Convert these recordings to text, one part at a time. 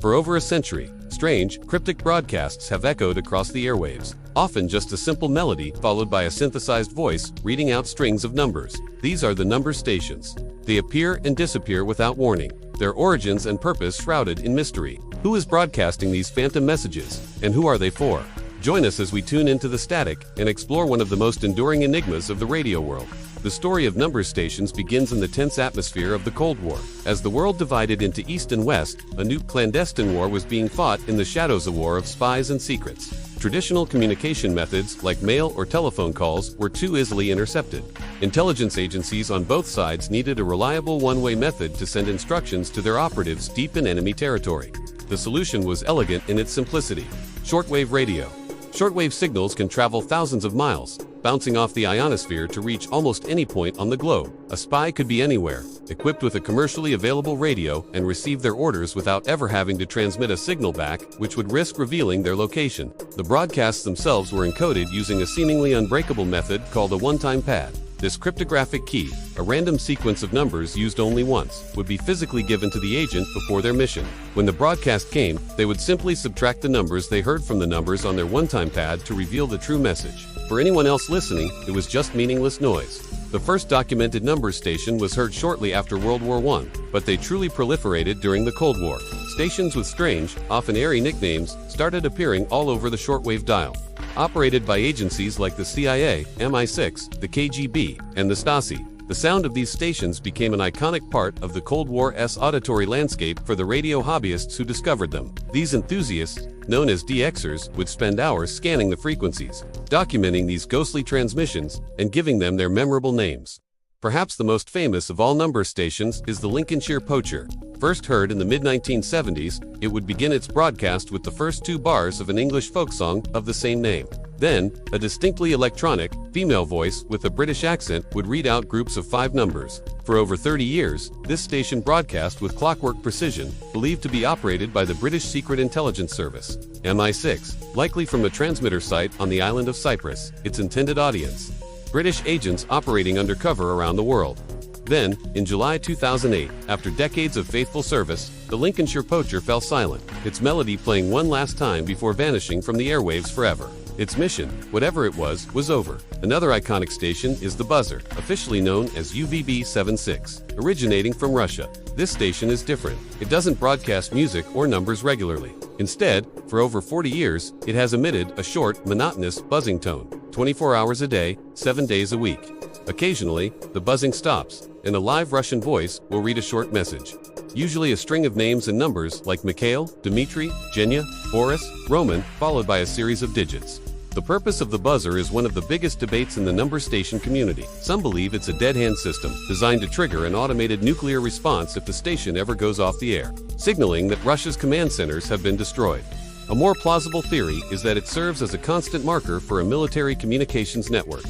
For over a century, strange, cryptic broadcasts have echoed across the airwaves, often just a simple melody followed by a synthesized voice reading out strings of numbers. These are the number stations. They appear and disappear without warning, their origins and purpose shrouded in mystery. Who is broadcasting these phantom messages, and who are they for? Join us as we tune into the static and explore one of the most enduring enigmas of the radio world. The story of number stations begins in the tense atmosphere of the Cold War. As the world divided into East and West, a new clandestine war was being fought in the shadows, a war of spies and secrets. Traditional communication methods, like mail or telephone calls, were too easily intercepted. Intelligence agencies on both sides needed a reliable one-way method to send instructions to their operatives deep in enemy territory. The solution was elegant in its simplicity: shortwave radio. Shortwave signals can travel thousands of miles, bouncing off the ionosphere to reach almost any point on the globe. A spy could be anywhere, equipped with a commercially available radio, and receive their orders without ever having to transmit a signal back, which would risk revealing their location. The broadcasts themselves were encoded using a seemingly unbreakable method called a one-time pad. This cryptographic key, a random sequence of numbers used only once, would be physically given to the agent before their mission. When the broadcast came, they would simply subtract the numbers they heard from the numbers on their one-time pad to reveal the true message. For anyone else listening, it was just meaningless noise. The first documented number station was heard shortly after World War I, but they truly proliferated during the Cold War. Stations with strange, often eerie nicknames started appearing all over the shortwave dial. Operated by agencies like the CIA, MI6, the KGB, and the Stasi, the sound of these stations became an iconic part of the Cold War's auditory landscape for the radio hobbyists who discovered them. These enthusiasts, known as DXers, would spend hours scanning the frequencies, documenting these ghostly transmissions, and giving them their memorable names. Perhaps the most famous of all number stations is the Lincolnshire Poacher. First heard in the mid-1970s, it would begin its broadcast with the first two bars of an English folk song of the same name. Then, a distinctly electronic, female voice with a British accent would read out groups of 5 numbers. For over 30 years, this station broadcast with clockwork precision, believed to be operated by the British Secret Intelligence Service, MI6, likely from a transmitter site on the island of Cyprus. Its intended audience: British agents operating undercover around the world. Then, in July 2008, after decades of faithful service, the Lincolnshire Poacher fell silent, its melody playing one last time before vanishing from the airwaves forever. Its mission, whatever it was over. Another iconic station is the Buzzer, officially known as UVB-76, originating from Russia. This station is different. It doesn't broadcast music or numbers regularly. Instead, for over 40 years, it has emitted a short, monotonous buzzing tone, 24 hours a day, 7 days a week. Occasionally, the buzzing stops, and a live Russian voice will read a short message, usually a string of names and numbers like Mikhail, Dmitry, Genya, Boris, Roman, followed by a series of digits. The purpose of the buzzer is one of the biggest debates in the number station community. Some believe it's a dead-hand system designed to trigger an automated nuclear response if the station ever goes off the air, signaling that Russia's command centers have been destroyed. A more plausible theory is that it serves as a constant marker for a military communications network,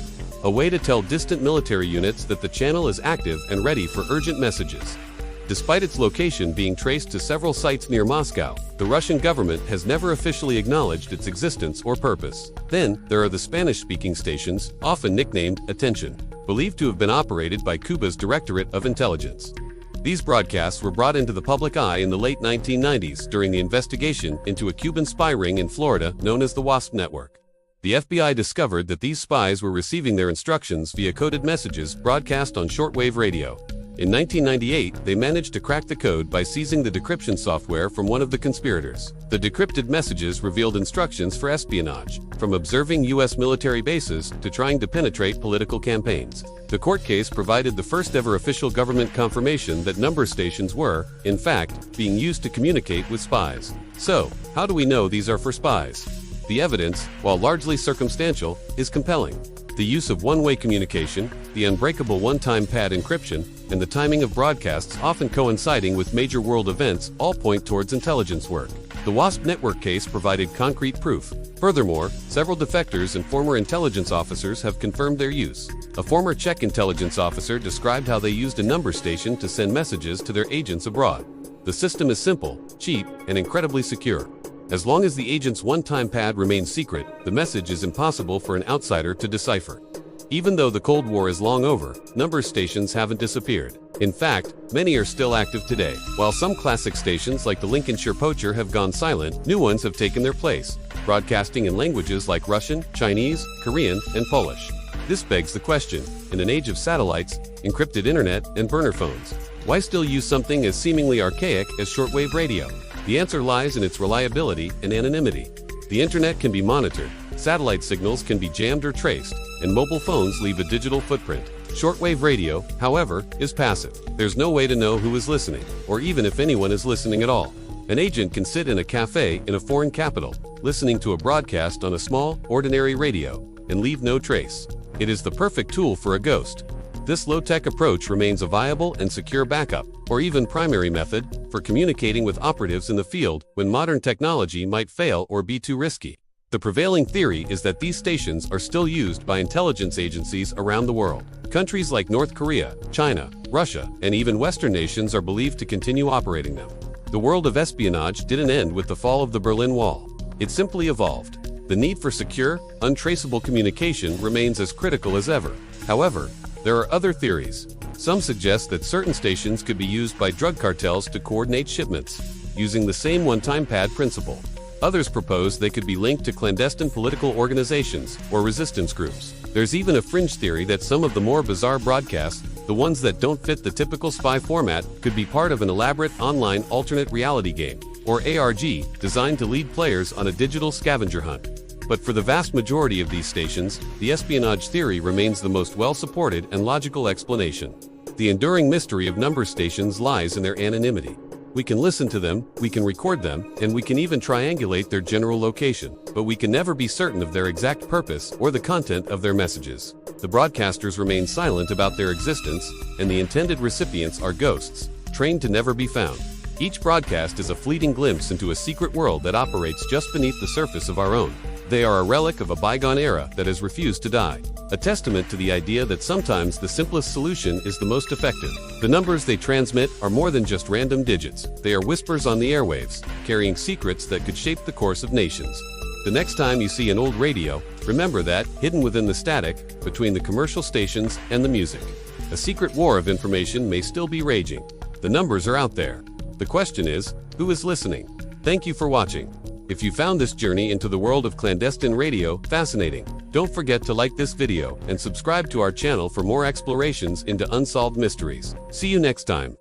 a way to tell distant military units that the channel is active and ready for urgent messages. Despite its location being traced to several sites near Moscow, the Russian government has never officially acknowledged its existence or purpose. Then, there are the Spanish-speaking stations, often nicknamed Attention, believed to have been operated by Cuba's Directorate of Intelligence. These broadcasts were brought into the public eye in the late 1990s during the investigation into a Cuban spy ring in Florida known as the WASP network. The FBI discovered that these spies were receiving their instructions via coded messages broadcast on shortwave radio. In 1998, they managed to crack the code by seizing the decryption software from one of the conspirators. The decrypted messages revealed instructions for espionage, from observing U.S. military bases to trying to penetrate political campaigns. The court case provided the first ever official government confirmation that number stations were, in fact, being used to communicate with spies. So, how do we know these are for spies? The evidence, while largely circumstantial, is compelling. The use of one-way communication, the unbreakable one-time pad encryption, and the timing of broadcasts often coinciding with major world events all point towards intelligence work. The WASP network case provided concrete proof. Furthermore, several defectors and former intelligence officers have confirmed their use. A former Czech intelligence officer described how they used a number station to send messages to their agents abroad. The system is simple, cheap, and incredibly secure. As long as the agent's one-time pad remains secret, the message is impossible for an outsider to decipher. Even though the Cold War is long over, number stations haven't disappeared. In fact, many are still active today. While some classic stations like the Lincolnshire Poacher have gone silent, new ones have taken their place, broadcasting in languages like Russian, Chinese, Korean, and Polish. This begs the question, in an age of satellites, encrypted internet, and burner phones, why still use something as seemingly archaic as shortwave radio? The answer lies in its reliability and anonymity. The internet can be monitored, satellite signals can be jammed or traced, and mobile phones leave a digital footprint. Shortwave radio, however, is passive. There's no way to know who is listening, or even if anyone is listening at all. An agent can sit in a cafe in a foreign capital, listening to a broadcast on a small, ordinary radio, and leave no trace. It is the perfect tool for a ghost. This low-tech approach remains a viable and secure backup, or even primary method, for communicating with operatives in the field when modern technology might fail or be too risky. The prevailing theory is that these stations are still used by intelligence agencies around the world. Countries like North Korea, China, Russia, and even Western nations are believed to continue operating them. The world of espionage didn't end with the fall of the Berlin Wall. It simply evolved. The need for secure, untraceable communication remains as critical as ever. However, there are other theories. Some suggest that certain stations could be used by drug cartels to coordinate shipments, using the same one-time pad principle. Others propose they could be linked to clandestine political organizations or resistance groups. There's even a fringe theory that some of the more bizarre broadcasts, the ones that don't fit the typical spy format, could be part of an elaborate online alternate reality game, or ARG, designed to lead players on a digital scavenger hunt. But for the vast majority of these stations, the espionage theory remains the most well-supported and logical explanation. The enduring mystery of number stations lies in their anonymity. We can listen to them, we can record them, and we can even triangulate their general location, but we can never be certain of their exact purpose or the content of their messages. The broadcasters remain silent about their existence, and the intended recipients are ghosts, trained to never be found. Each broadcast is a fleeting glimpse into a secret world that operates just beneath the surface of our own. They are a relic of a bygone era that has refused to die, a testament to the idea that sometimes the simplest solution is the most effective. The numbers they transmit are more than just random digits. They are whispers on the airwaves, carrying secrets that could shape the course of nations. The next time you see an old radio, remember that, hidden within the static, between the commercial stations and the music, a secret war of information may still be raging. The numbers are out there. The question is, who is listening? Thank you for watching. If you found this journey into the world of clandestine radio fascinating, don't forget to like this video and subscribe to our channel for more explorations into unsolved mysteries. See you next time.